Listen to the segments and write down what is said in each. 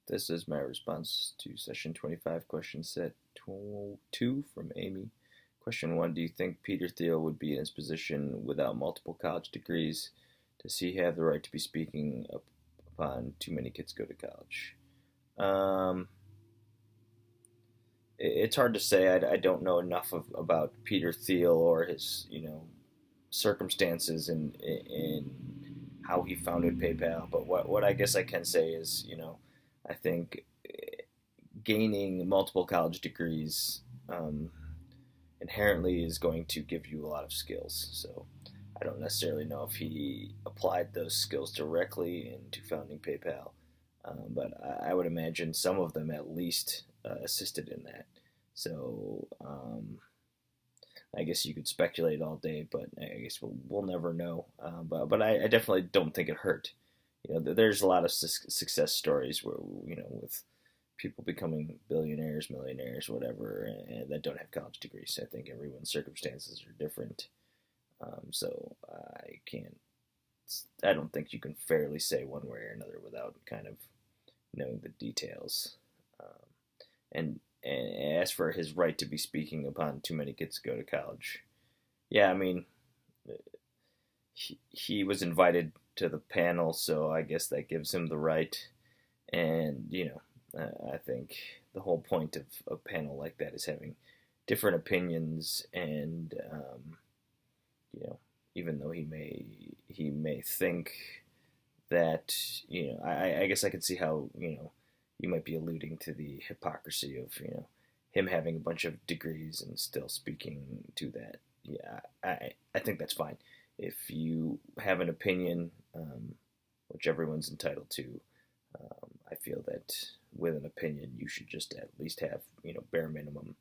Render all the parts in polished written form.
This is my response to session 25, question set 2 from Amy. Question 1, do you think Peter Thiel would be in his position without multiple college degrees? Does he have the right to be speaking upon too many kids go to college? Um, it's hard to say. I don't know enough about Peter Thiel or his, circumstances in how he founded PayPal. But what I guess I can say is, I think gaining multiple college degrees inherently is going to give you a lot of skills. So I don't necessarily know if he applied those skills directly into founding PayPal, but I would imagine some of them at least assisted in that. So I guess you could speculate all day, but I guess we'll never know. But I definitely don't think it hurt. There's a lot of success stories where with people becoming billionaires, millionaires, whatever, and that don't have college degrees. I think everyone's circumstances are different. So I don't think you can fairly say one way or another without kind of knowing the details. And as for his right to be speaking upon too many kids to go to college, yeah, I mean, he was invited to the panel, so I guess that gives him the right. And I think the whole point of a panel like that is having different opinions, and even though he may think that I guess I can see how you might be alluding to the hypocrisy of him having a bunch of degrees and still speaking to that. Yeah, I think that's fine. If you have an opinion, which everyone's entitled to, I feel that with an opinion, you should just at least have bare minimum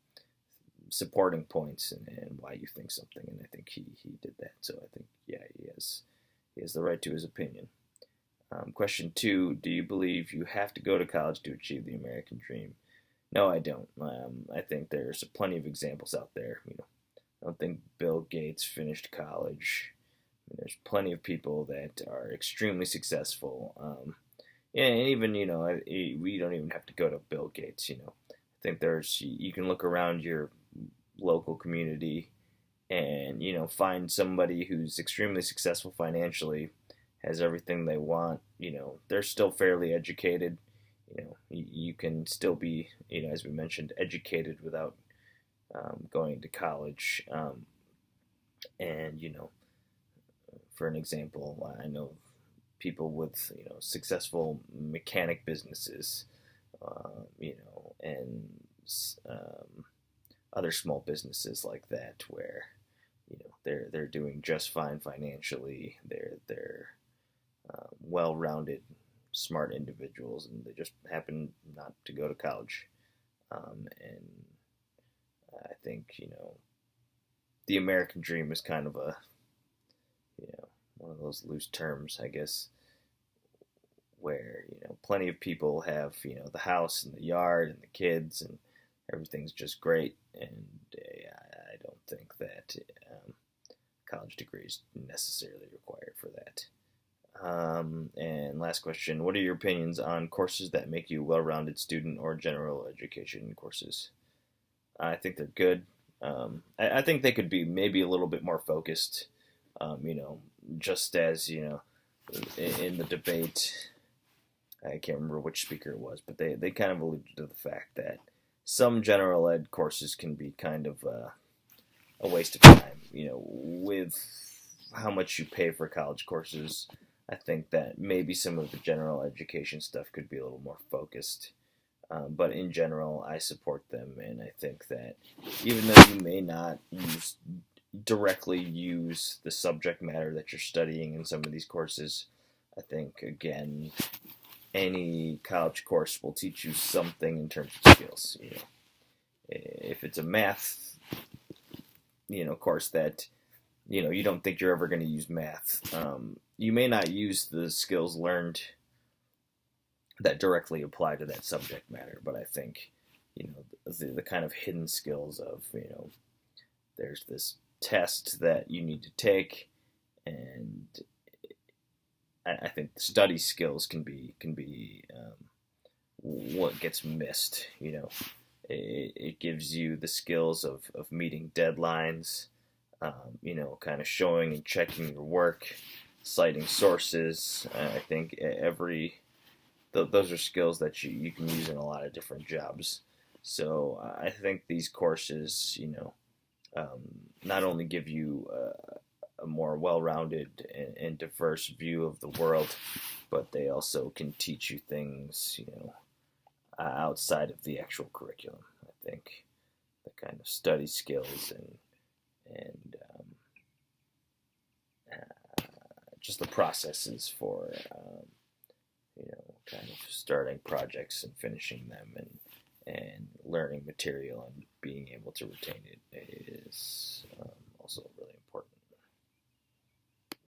supporting points and why you think something. And I think he did that. So I think he has the right to his opinion. Question 2, do you believe you have to go to college to achieve the American dream? No, I don't. I think there's plenty of examples out there. I don't think Bill Gates finished college. There's plenty of people that are extremely successful. And even, we don't even have to go to Bill Gates. I think you can look around your local community and, find somebody who's extremely successful financially, has everything they want. They're still fairly educated. You can still be, as we mentioned, educated without going to college. And, for an example, I know people with, successful mechanic businesses, and other small businesses like that where, they're doing just fine financially. They're well-rounded, smart individuals, and they just happen not to go to college. And I think the American dream is kind of one of those loose terms, I guess, where plenty of people have the house and the yard and the kids and everything's just great, and I don't think that college degree is necessarily required for that. And last question, what are your opinions on courses that make you a well-rounded student or general education courses? I think they're good. I think they could be maybe a little bit more focused, just as, in the debate, I can't remember which speaker it was, but they kind of alluded to the fact that some general ed courses can be kind of a waste of time. With how much you pay for college courses, I think that maybe some of the general education stuff could be a little more focused. But in general, I support them, and I think that even though you may not directly use the subject matter that you're studying in some of these courses, I think, again, any college course will teach you something in terms of skills. If it's a math, course that, you don't think you're ever going to use math, you may not use the skills learned that directly apply to that subject matter. But I think, the kind of hidden skills of, there's this test that you need to take, and I think the study skills can be what gets missed. It gives you the skills of meeting deadlines, kind of showing and checking your work, citing sources. I think those are skills that you can use in a lot of different jobs. So I think these courses, not only give you a more well-rounded and diverse view of the world, but they also can teach you things, outside of the actual curriculum. I think the kind of study skills and just the processes for kind of starting projects and finishing them and learning material and being able to retain it is also really important.